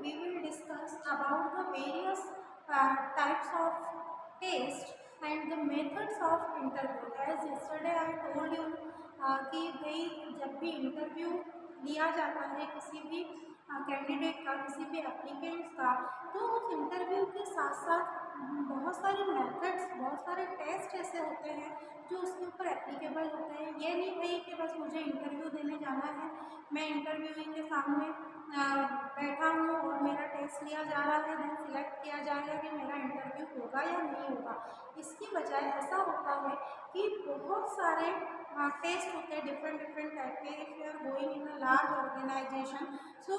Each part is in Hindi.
we will discuss about the various types of test and the methods of interview. As yesterday I told you कि भाई जब भी इंटरव्यू लिया जाता है किसी भी कैंडिडेट का, किसी भी एप्लीकेंट्स का, तो उस इंटरव्यू के साथ साथ बहुत सारे मेथड्स, बहुत सारे टेस्ट ऐसे होते हैं जो उसके ऊपर एप्लीकेबल होते हैं। ये नहीं भाई कि बस मुझे इंटरव्यू देने जाना है, मैं इंटरव्यूइंग के सामने बैठा हूँ और मेरा टेस्ट लिया जा रहा है, देन सिलेक्ट किया जाएगा कि मेरा इंटरव्यू होगा या नहीं होगा। इसकी बजाय ऐसा होता है कि बहुत सारे टेस्ट होते हैं डिफरेंट डिफरेंट टाइप के। If you are going in a large organisation, so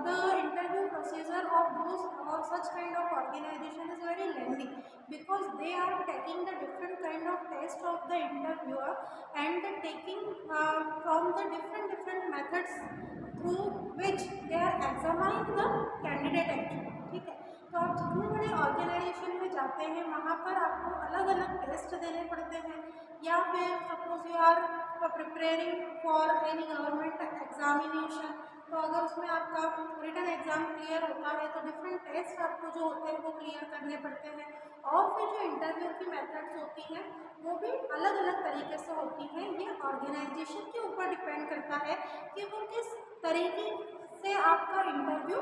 the interview procedure of those और such kind of organisation is very lengthy because they are taking the different kind of test of the interviewer and taking from the different methods through which they are examining the candidate actually। ठीक है, तो आप जितने बड़े ऑर्गेनाइजेशन में जाते हैं वहाँ पर आपको अलग अलग टेस्ट देने पड़ते हैं, या फिर suppose you are preparing for any government examination, तो अगर उसमें आपका रिटन एग्जाम क्लियर होता है तो डिफरेंट टेस्ट आपको जो होते हैं वो क्लियर करने पड़ते हैं। और फिर जो इंटरव्यू की मेथड्स होती हैं वो भी अलग अलग तरीके से होती हैं। ये ऑर्गेनाइजेशन के ऊपर डिपेंड करता है कि वो किस तरीके से आपका इंटरव्यू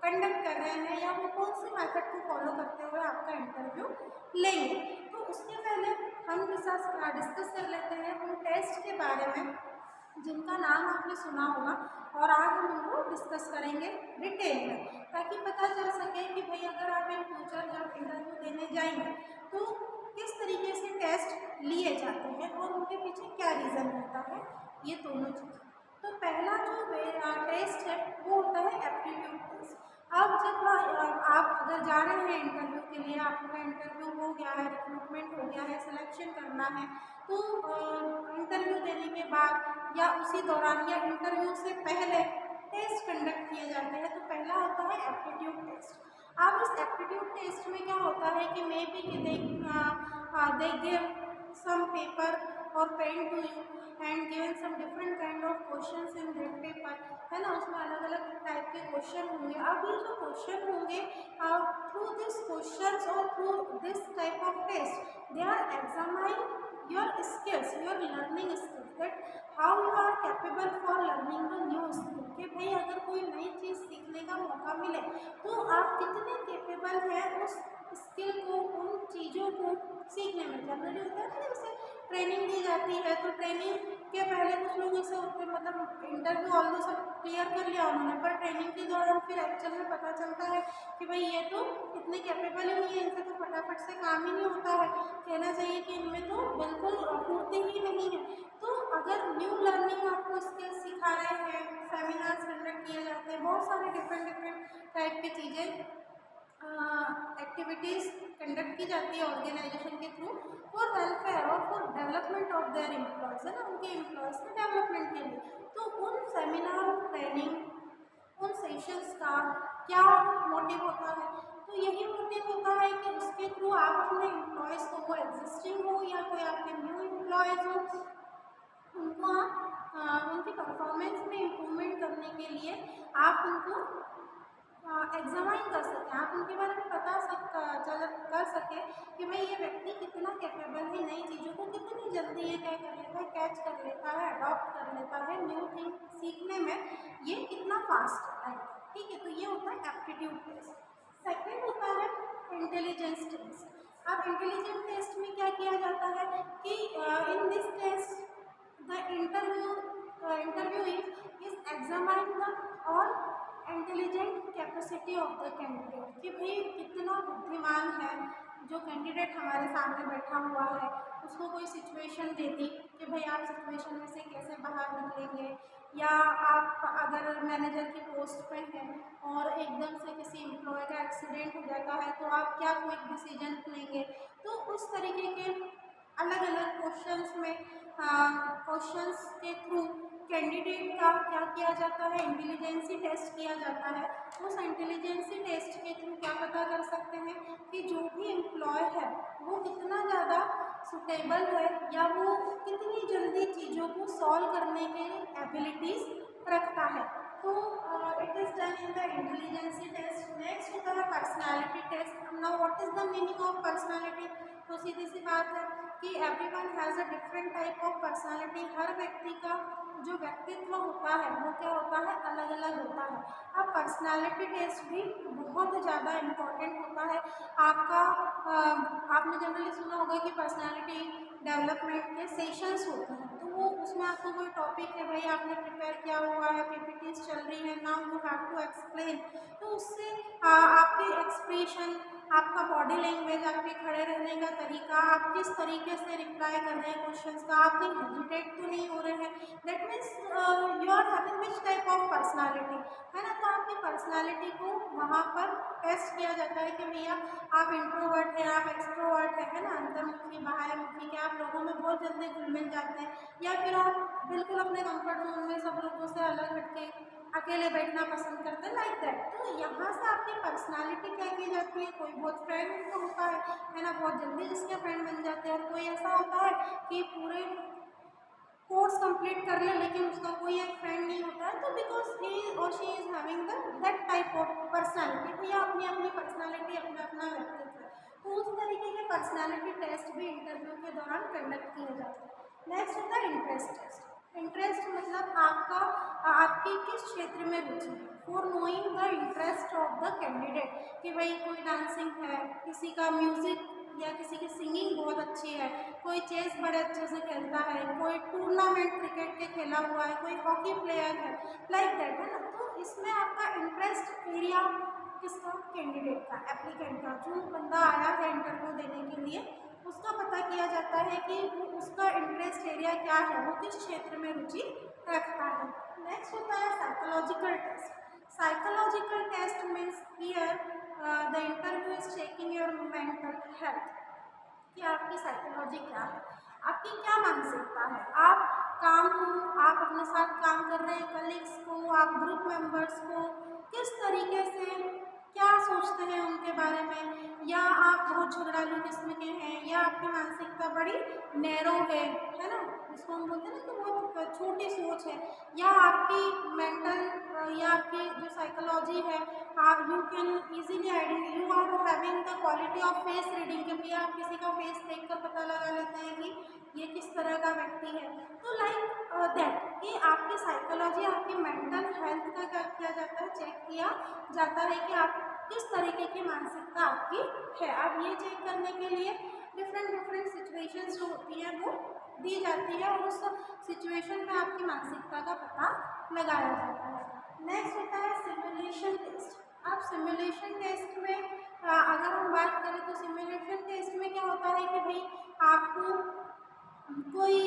कंडक्ट कर रहे हैं या वो कौन से मेथड को फॉलो करते हुए आपका इंटरव्यू लेंगे। तो उसके पहले हम डिस्कस कर लेते हैं उन टेस्ट के बारे में जिनका नाम आपने सुना होगा, और आज हम उनको डिस्कस करेंगे डिटेल में, ताकि पता चल सके कि भाई अगर आप इन फ्यूचर जब इंटरव्यू देने जाएंगे तो किस तरीके से टेस्ट लिए जाते हैं और उनके पीछे क्या रीज़न रहता है, ये दोनों चीज़। तो पहला जो टेस्ट है वो होता है एप्टीट्यूड टेस्ट। अब जब आप अगर जा रहे हैं इंटरव्यू के लिए, आपका इंटरव्यू हो गया है, रिक्रूटमेंट हो गया है, सिलेक्शन करना है, तो इंटरव्यू देने के बाद या उसी दौरान या इंटरव्यू से पहले टेस्ट कंडक्ट किए जाते हैं। तो पहला होता है एप्टीट्यूड टेस्ट। अब इस एप्टीट्यूड टेस्ट में क्या होता है कि मे बी कि they give some paper or pen to you and given some different kind of questions in that paper, है ना, उसमें अलग अलग टाइप के क्वेश्चन होंगे। अब ये जो क्वेश्चन होंगे थ्रू दिस क्वेश्चंस और through this type of test they are examining your skills, your learning skills, that how you are capable for learning the new skill. कि भाई अगर कोई नई चीज़ सीखने का मौका मिले तो आप कितने कैपेबल हैं उस स्किल को, उन चीज़ों को सीखने में। जनरली होता है ना, जैसे ट्रेनिंग दी जाती है तो ट्रेनिंग के पहले कुछ लोग ऐसे होते हैं, मतलब इंटरव्यू ऑलमोस्ट सब क्लियर कर लिया उन्होंने, पर ट्रेनिंग के दौरान फिर एक्चुअल में पता चलता है कि भाई ये तो इतने कैपेबल ही नहीं है, इनसे तो फटाफट से काम ही नहीं होता है, कहना चाहिए कि इनमें तो बिल्कुल पूर्ति ही नहीं है। तो अगर न्यू लर्निंग आपको स्किल्स सिखा रहे हैं, सेमिनार्स कंडक्ट किए जाते हैं, बहुत सारे डिफरेंट टाइप की चीज़ें एक्टिविटीज़ कंडक्ट की जाती है ऑर्गेनाइजेशन के थ्रू फॉर वेलफेयर और for development of their employees, है ना, उनके एम्प्लॉयज़ के डेवलपमेंट के लिए। तो उन सेमिनार, ट्रेनिंग, उन सेशंस का क्या मोटिव होता है? तो यही मोटिव होता है कि उसके थ्रू आप अपने एम्प्लॉयज़ को, वो एग्जिस्टिंग हो या कोई आपके न्यू एम्प्लॉयज़ हो, उनको आप उनकी परफॉर्मेंस में इम्प्रूवमेंट करने के लिए आप उनको एग्जामाइन कर सकें, आप उनके बारे में कर सकें कि भाई ये व्यक्ति कितना कैपेबल है, नई चीज़ों को कितनी जल्दी ये क्या कर लेता है, कैच कर लेता है, अडॉप्ट कर लेता है, न्यू थिंग सीखने में ये कितना फास्ट है। ठीक है, तो ये होता है एप्टीट्यूड टेस्ट। सेकेंड होता है इंटेलिजेंस टेस्ट। अब इंटेलिजेंस टेस्ट में क्या किया जाता है कि in this test the interview is examine the और intelligent capacity of the candidate, कि भाई कितना बुद्धिमान है जो कैंडिडेट हमारे सामने बैठा हुआ है। उसको कोई सिचुएशन दे दी कि भाई आप सिचुएशन में से कैसे बाहर निकलेंगे, या आप अगर मैनेजर की पोस्ट पे हैं और एकदम से किसी एम्प्लॉय का एक्सीडेंट हो जाता है तो आप क्या क्विक डिसीजन लेंगे। तो उस तरीके के अलग अलग क्वेश्चंस में क्वेश्चंस के थ्रू कैंडिडेट का क्या किया जाता है, इंटेलिजेंसी टेस्ट किया जाता है। उस इंटेलिजेंसी टेस्ट के थ्रू क्या पता कर सकते हैं कि जो भी एम्प्लॉय है वो कितना ज़्यादा सुटेबल है या वो कितनी जल्दी चीज़ों को सॉल्व करने के एबिलिटीज़ रखता है। तो it is done in the intelligence test. Personality test. Now what is the meaning of personality? तो सीधी सी बात है कि everyone has a different type of personality. हर व्यक्ति का जो व्यक्तित्व होता है वो क्या होता है, अलग अलग होता है। अब पर्सनैलिटी टेस्ट भी बहुत ज़्यादा इम्पोर्टेंट होता है। आपका आपने जनरली सुना होगा कि पर्सनैलिटी डेवलपमेंट के सेशंस होते हैं, तो वो उसमें आपको कोई टॉपिक है, भाई आपने प्रिपेयर किया हुआ है, पीपीटीज चल रही है, now you have to explain. तो उससे आपके एक्सप्रेशन, आपका बॉडी लैंग्वेज, आपके खड़े रहने का तरीका, आप किस तरीके से रिप्लाई कर रहे हैं क्वेश्चंस का, आप कहीं हेजिटेट तो नहीं हो रहे हैं, that means you are having which type of personality, है ना। तो आपकी पर्सनैलिटी को वहाँ पर टेस्ट किया जाता है कि भैया आप इंट्रोवर्ट हैं, आप एक्सट्रोवर्ट है ना, अंतर्मुखी बाह्यमुखी, क्या आप लोगों में बहुत जल्दी घुल मिल जाते हैं, या फिर आप बिल्कुल अपने कंफर्ट जोन में सब लोगों से अलग हटके अकेले बैठना पसंद करते हैं, लाइक दैट। तो यहाँ से आपकी पर्सनालिटी क्या की जाती है। कोई बहुत फ्रेंड उनको होता है ना, बहुत जल्दी जिसके फ्रेंड बन जाते हैं, और कोई ऐसा होता है कि पूरे कोर्स कंप्लीट कर ले लेकिन उसका कोई एक फ्रेंड नहीं होता है, तो बिकॉज ही और she is having the that type of personality. तो यह अपनी अपनी पर्सनालिटी, अपना अपना व्यक्तित्व है। तो उस तरीके के पर्सनालिटी टेस्ट भी इंटरव्यू के दौरान कंडक्ट किए जाते हैं। नेक्स्ट होता है इंटरेस्ट टेस्ट। इंटरेस्ट मतलब आपका आपकी किस क्षेत्र में रुचि है, for knowing the interest of the candidate, कि भाई कोई डांसिंग है, किसी का म्यूजिक या किसी की सिंगिंग बहुत अच्छी है, कोई चेस बड़े अच्छे से खेलता है, कोई टूर्नामेंट क्रिकेट के खेला हुआ है, कोई हॉकी प्लेयर है, लाइक दैट, है ना। तो इसमें आपका इंटरेस्ट एरिया किसका, कैंडिडेट का, एप्लीकेंट का, जो बंदा आया है इंटरव्यू देने के लिए, उसका पता किया जाता है कि वो उसका इंटरेस्ट एरिया क्या है, वो किस क्षेत्र में रुचि रखता है। नेक्स्ट होता है psychological test. Psychological test means here the interview is checking your mental health, कि आपकी साइकोलॉजी क्या है, आपकी क्या मानसिकता है, आप काम को, आप अपने साथ काम कर रहे हैं कलीग्स को, आप ग्रुप मेंबर्स को किस तरीके से, क्या सोचते हैं उनके बारे में, या आप बहुत झगड़ालू किस्म के हैं, या आपकी मानसिकता बड़ी नैरो है ना, जिसको हम बोलते हैं ना कि बहुत छोटी सोच है, या आपकी मेंटल या आपकी जो साइकोलॉजी है, आप you can easily identify, you are having the quality of face reading, के भैया आप किसी का फेस देख कर पता लगा लेते हैं कि ये किस तरह का व्यक्ति है। तो लाइक दैट, कि आपकी साइकोलॉजी, आपकी मेंटल हेल्थ का क्या किया जाता है, चेक किया जाता है कि आप किस तरीके की मानसिकता आपकी है। अब ये चेक करने के लिए डिफरेंट डिफरेंट सिचुएशंस जो होती हैं वो दी जाती है, और उस सिचुएशन में आपकी मानसिकता का पता लगाया जाता है। नेक्स्ट होता है सिमुलेशन टेस्ट। अब सिमुलेशन टेस्ट में अगर हम बात करें तो सिमुलेशन टेस्ट में क्या होता है कि भाई आपको कोई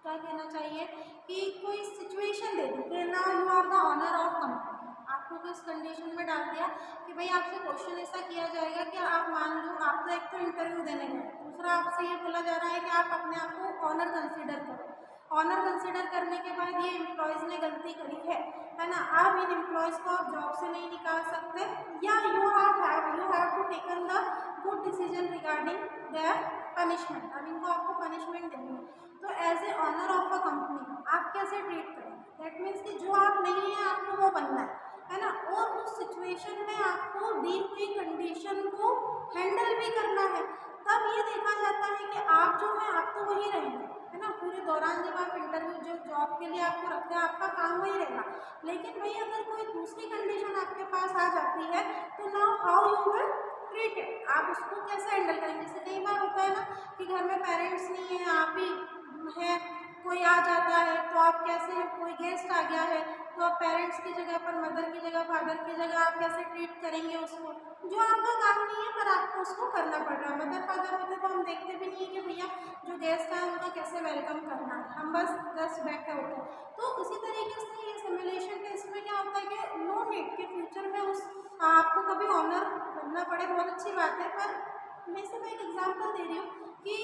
क्या कहना चाहिए कि कोई सिचुएशन दे दी कि now you are the owner of company, आपको किस कंडीशन में डाल दिया कि भाई आपसे क्वेश्चन ऐसा किया जाएगा कि आप मान लो, आप तो एक तो इंटरव्यू देने गए, दूसरा आपसे ये बोला जा रहा है कि आप अपने आप को ऑनर कंसीडर करो। ऑनर कंसीडर करने के बाद ये एम्प्लॉयज़ ने गलती करी है ना, आप इन एम्प्लॉयज़ को आप जॉब से नहीं निकाल सकते, या you have to taken the good decision regarding their punishment, अब इनको आपको पनिशमेंट देनी है। तो as a owner of a company आप कैसे ट्रीट करेंगे, दैट मीन्स कि जो आप नहीं है आपको वो बनना है ना, और उस सिचुएशन में आपको दी हुई कंडीशन को हैंडल भी करना है। तब ये देखा जाता है कि आप जो है आप तो वही रहेंगे, है ना, पूरे दौरान जब आप इंटरव्यू जो जॉब के लिए आपको रखते हैं आपका काम वही रहेगा, लेकिन भाई अगर कोई दूसरी कंडीशन आपके पास आ जाती है तो now how you will treat it, आप उसको कैसे हैंडल करेंगे। जैसे कई बार होता है ना कि घर में पेरेंट्स नहीं है, आप ही है, कोई आ जाता है तो आप कैसे, कोई गेस्ट आ गया है तो आप पेरेंट्स की जगह पर, मदर की जगह, फादर की जगह आप कैसे ट्रीट करेंगे उसको, जो आपका काम नहीं है पर आपको उसको करना पड़ रहा है। मदर फादर होते तो हम देखते भी नहीं है कि भैया जो गेस्ट है उनका कैसे वेलकम करना है, हम बस बैठे होते हैं। तो उसी तरीके से ये सिमुलेशन टेस्ट में क्या होता है कि नो नीड के फ्यूचर में उस आपको कभी ऑनर बनना पड़े, बहुत अच्छी बात है, पर मैं सिर्फ एक एग्जाम्पल दे रही हूँ कि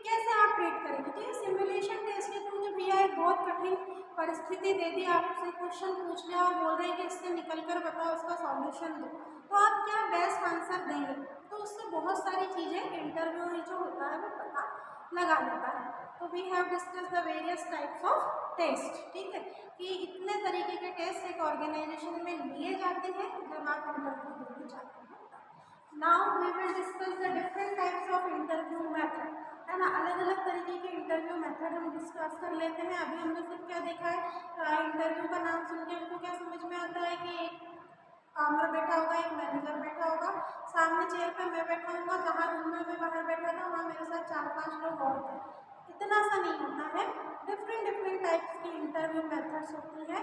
कैसे आप ट्रीट करेंगे। तो ये सिमुलेशन टेस्ट के थ्रू जो भैया एक बहुत कठिन परिस्थिति दे दी, आपसे क्वेश्चन पूछ लिया और बोल रहे हैं कि इससे निकल कर बताओ, उसका सॉल्यूशन दो, तो आप क्या बेस्ट आंसर देंगे। तो उससे बहुत सारी चीज़ें इंटरव्यू जो होता है वो पता लगा लेता है। तो we have discuss the various types of test, ठीक है, कि इतने तरीके के टेस्ट एक ऑर्गेनाइजेशन में लिए जाते हैं जब आप इंटरव्यू देने जाते हैं। Now we will discuss the different types of interview method, है ना, अलग अलग तरीके के इंटरव्यू मेथड हम डिस्कस कर लेते हैं। अभी हमने सिर्फ क्या देखा है, इंटरव्यू का नाम सुन के हमको क्या समझ में आता है कि एक कामर बैठा होगा, एक मैनेजर बैठा होगा, सामने चेयर पे मैं बैठा हूँ, जहाँ रूम में मैं बाहर बैठा था वहाँ मेरे साथ 4-5 लोग और थे। इतना सा नहीं होता है, डिफरेंट डिफरेंट टाइप्स की इंटरव्यू मेथड्स होती है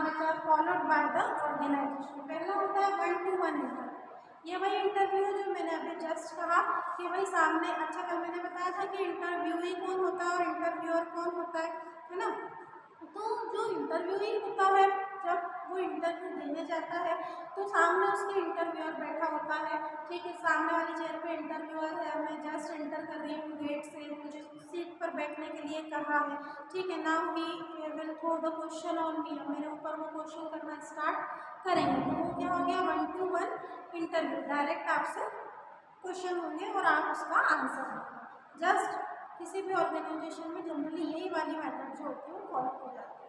which are followed by the organisation. पहला होता है 1-to-1 इंटरव्यू। ये वही इंटरव्यू है जो मैंने अभी जस्ट कहा कि भाई सामने, अच्छा कल मैंने बताया था कि इंटरव्यूई कौन होता है और इंटरव्यूअर कौन होता है ना। तो जो इंटरव्यूई होता है, जब वो इंटरव्यू देने जाता है तो सामने उसके इंटरव्यूअर बैठा होता है, ठीक है, सामने वाली चेयर पे इंटरव्यूअर है, मैं जस्ट इंटर कर रही हूँ गेट से, मुझे सीट पर बैठने के लिए कहा है, ठीक है। Now he will throw the question on me, मेरे ऊपर वो क्वेश्चन करना स्टार्ट करेंगे। तो वो क्या हो गया, 1-to-1 इंटरव्यू, डायरेक्ट आपसे क्वेश्चन होंगे और आप उसका आंसर देंगे। जस्ट किसी भी ऑर्गेनाइजेशन में जनरली यही वाली मेथड जो होती है वो फॉलो हो जाती है।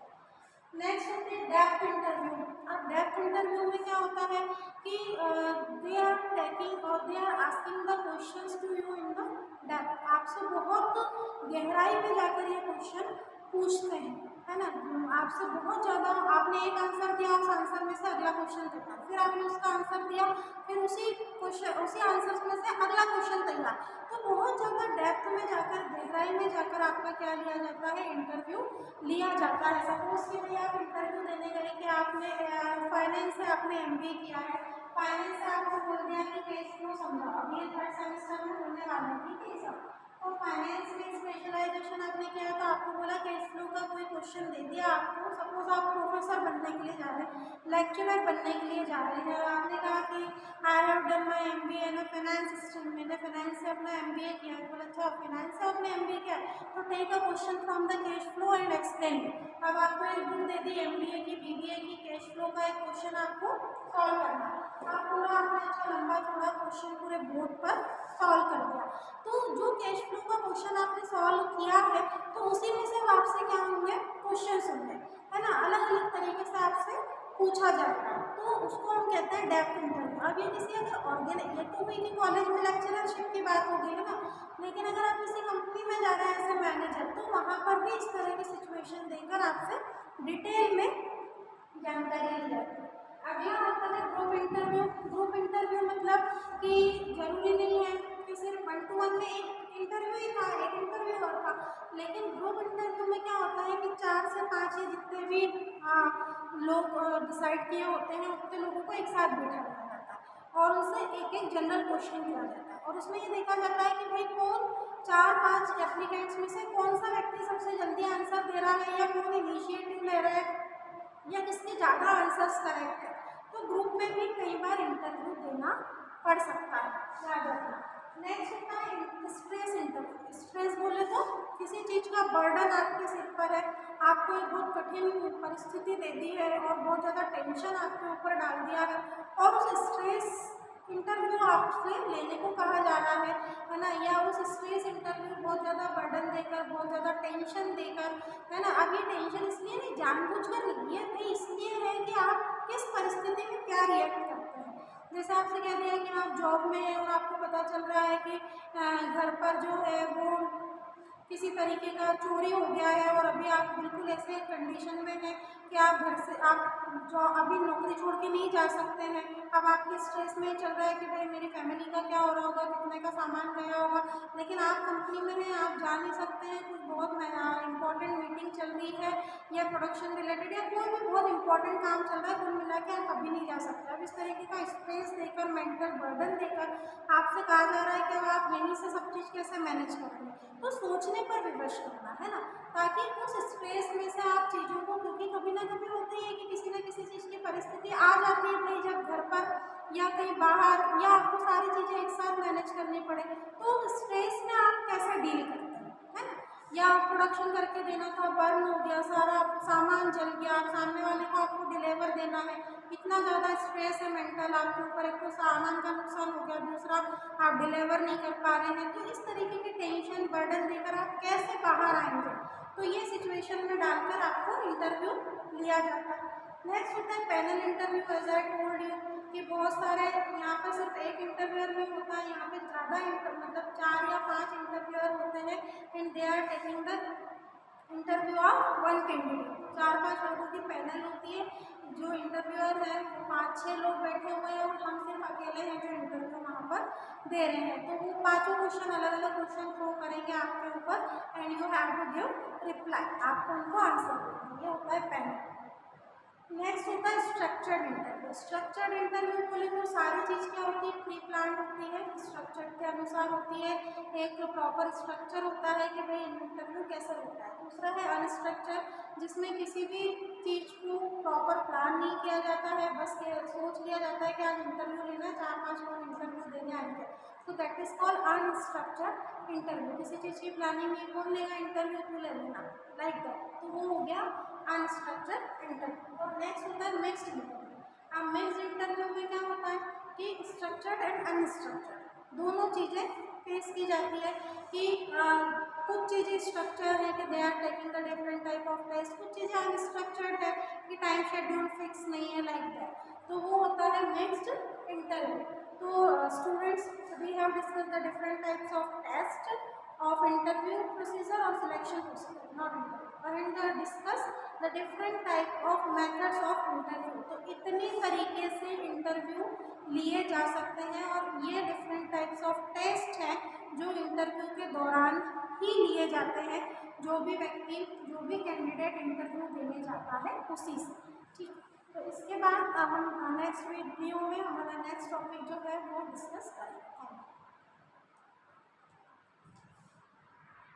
नेक्स्ट होती है डेप्थ इंटरव्यू। अब डेप्थ इंटरव्यू में क्या होता है कि दे आर टेकिंग और they are asking the questions to you in the depth, आपसे बहुत गहराई में जाकर ये क्वेश्चन पूछते हैं, है ना। आपसे बहुत ज़्यादा, आपने एक आंसर दिया, उस आंसर में से अगला क्वेश्चन तैयार, फिर आपने उसका आंसर दिया, फिर उसी क्वेश्चन उसी आंसर में से अगला क्वेश्चन तैयार। तो बहुत ज़्यादा डेप्थ में जाकर, गहराई में जाकर आपका क्या लिया जाता है, इंटरव्यू लिया जाता है। सपोज कि भाई आप इंटरव्यू देने गए कि आपने फाइनेंस से आपने MBA किया है, फाइनेंस से आपको बोल दिया कि केस फ्लो समझाओ, अब ये 3rd सेमेस्टर में होने वाला है, ठीक है सब। तो फाइनेंस में स्पेशलाइजेशन आपने किया तो आपको बोला कैश फ्लो का कोई क्वेश्चन दे दिया आपको, सपोज आप प्रोफेसर बनने के लिए जा रहे हैं, लेक्चरर बनने के लिए जा रहे हैं, आपने कहा कि I have done my MBA in finance stream, मैंने फाइनेंस से अपना MBA किया है। बोला अच्छा फाइनेंस से आपने MBA किया है तो take a question from the cash flow and explain. अब आपको एक बुक दे दी MBA की, BBA की, कैश फ्लो का एक क्वेश्चन आपको सॉल्व करना है। आप पूरा आपने अच्छा लंबा चौड़ा क्वेश्चन पूरे बोर्ड पर सॉल्व कर दिया। तो जो कैश फ्लो का क्वेश्चन आपने सॉल्व किया है तो उसी में से आपसे क्या होंगे, क्वेश्चन होंगे, है ना, अलग अलग तरीके से आपसे पूछा जाएगा। तो उसको हम कहते हैं डेप्थ इंटरव्यू। अब ये किसी अगर ये तो हुई कि कॉलेज में लेक्चरशिप की बात हो गई है ना, लेकिन अगर आप किसी कंपनी में जा रहे हैं एज ए मैनेजर तो वहाँ पर भी इस तरह की सिचुएशन देकर आपसे डिटेल में जानकारी ली जाती है। अगला होता है ग्रुप इंटरव्यू। ग्रुप इंटरव्यू मतलब कि जरूरी नहीं है कि सिर्फ 1-to-1 में एक इंटरव्यू ही था, एक इंटरव्यू और था, लेकिन ग्रुप इंटरव्यू में क्या होता है कि 4 से 5 ही जितने भी लोग डिसाइड किए होते हैं उतने लोगों को एक साथ बैठा दिया जाता है और उनसे एक एक जनरल क्वेश्चन किया जाता है और उसमें ये देखा जाता है कि भाई कौन 4-5 एप्लीकेंट्स में से कौन सा व्यक्ति सबसे जल्दी आंसर दे रहा है या कौन इनिशिएटिव ले रहा है या किसके ज़्यादा आंसर्स करेक्ट है। तो ग्रुप में भी कई बार इंटरव्यू देना पड़ सकता है, याद रखना। नेक्स्ट होता है स्ट्रेस इंटरव्यू। स्ट्रेस बोले तो किसी चीज़ का बर्डन आपके सिर पर है, आपको एक बहुत कठिन परिस्थिति दे दी है और बहुत ज़्यादा टेंशन आपके ऊपर डाल दिया है और उस स्ट्रेस इंटरव्यू आपसे लेने को कहा जा रहा है ना, या उस स्ट्रेस इंटरव्यू बहुत ज़्यादा बर्डन देकर, बहुत ज़्यादा टेंशन देकर, है ना। अब ये टेंशन इसलिए नहीं, जानबूझकर नहीं है भाई, इसलिए है कि आप किस परिस्थिति में क्या रिएक्ट करते हैं। जैसे आपसे कह दिया कि आप जॉब में हैं और आपको पता चल रहा है कि घर पर जो है वो किसी तरीके का चोरी हो गया है और अभी आप बिल्कुल ऐसे कंडीशन में हैं कि आप घर से, आप जो अभी नौकरी छोड़ के नहीं जा सकते हैं। अब आपके स्ट्रेस में चल रहा है कि भाई मेरी फैमिली का क्या हो रहा होगा, कितने का सामान गया होगा, लेकिन आप कंपनी में हैं, आप जा नहीं सकते हैं, कुछ बहुत इंपॉर्टेंट मीटिंग चल रही है या प्रोडक्शन रिलेटेड या कोई भी बहुत इंपॉर्टेंट काम चल रहा है, कुल मिला के आप अभी नहीं जा सकते। अब इस तरीके का स्ट्रेस देकर, मेंटल बर्डन देकर आपसे कहा जा रहा है कि अब आप यहीं से सब चीज़ कैसे मैनेज करेंगे, तो सोचने पर विवश करना, है ना, ताकि उस स्ट्रेस में से आप चीज़ों को, क्योंकि कभी ना कभी होती है कि किसी न किसी चीज़ की परिस्थिति आ जाती है भाई, जब घर पर या कहीं बाहर या आपको सारी चीज़ें एक साथ मैनेज करनी पड़े, तो स्ट्रेस में आप कैसे डील करते हैं, है ना। या प्रोडक्शन करके देना था, बर्न हो गया, सारा सामान जल गया, सामने वाले को आपको डिलीवर देना है, इतना इतना ज़्यादा स्ट्रेस है मेंटल आपके ऊपर, एक तो सामान का नुकसान हो गया, दूसरा आप डिलीवर नहीं कर पा रहे हैं, तो इस तरीके की टेंशन बर्डन देकर आप कैसे बाहर आएंगे? तो ये सिचुएशन में डालकर आपको इंटरव्यू लिया जाता है। नेक्स्ट होता है panel interview. As I told you कि बहुत सारे यहाँ पर सिर्फ एक इंटरव्यूअर नहीं होता है, यहाँ पे ज़्यादा मतलब 4 या 5 इंटरव्यूअर होते हैं and they are taking the interview of one candidate. 4-5 लोगों की पैनल होती है, जो इंटरव्यूअर है वो 5-6 लोग बैठे हुए हैं और हम सिर्फ अकेले हैं जो इंटरव्यू वहाँ पर दे रहे हैं। तो वो पाँचों क्वेश्चन अलग अलग क्वेश्चन थ्रो करेंगे आपके ऊपर and you have to give reply, आपको उनको आंसर देना, ये होता है पैनल। नेक्स्ट होता है स्ट्रक्चर्ड इंटरव्यू। स्ट्रक्चर्ड इंटरव्यू बोले तो सारी चीज़ क्या होती है, प्री प्लान होती है, स्ट्रक्चर के अनुसार होती है, एक प्रॉपर स्ट्रक्चर होता है कि भाई इंटरव्यू कैसे होता है। दूसरा है अनस्ट्रक्चर, जिसमें किसी भी चीज़ को प्रॉपर प्लान नहीं किया जाता है, बस सोच लिया जाता है कि आज इंटरव्यू लेना है, 4-5 लोग इंटरव्यू देने आएंगे, तो that is called unstructured interview. किसी चीज़ की प्लानिंग नहीं, कौन लेगा इंटरव्यू, तू ले लेना, लाइक दैट, तो वो हो गया अनस्ट्रक्चर्ड इंटरव्यू। और नेक्स्ट होता है मिक्स्ड इंटरव्यू। अब मिक्स्ड इंटरव्यू में क्या होता है कि स्ट्रक्चर्ड एंड अनस्ट्रक्चर्ड दोनों चीज़ें फेस की जाती है कि कुछ चीज़ें स्ट्रक्चर है कि they are taking the different type of test, कुछ चीज़ें अनस्ट्रक्चर्ड है कि टाइम शेड्यूल फिक्स नहीं है, लाइक दैट, तो वो होता है मिक्स्ड इंटरव्यू। तो students, we have discuss the different types of test of interview procedure or selection procedure, not interview, and discuss the different type of methods of interview। तो इतनी तरीके से इंटरव्यू लिए जा सकते हैं और ये डिफरेंट टाइप्स ऑफ टेस्ट हैं जो इंटरव्यू के दौरान ही लिए जाते हैं, जो भी व्यक्ति, जो भी कैंडिडेट इंटरव्यू देने जाता है उसी से, ठीक है। तो इसके बाद हम नेक्स्ट वीडियो में हमारा नेक्स्ट टॉपिक जो है वो डिस्कस करेंगे।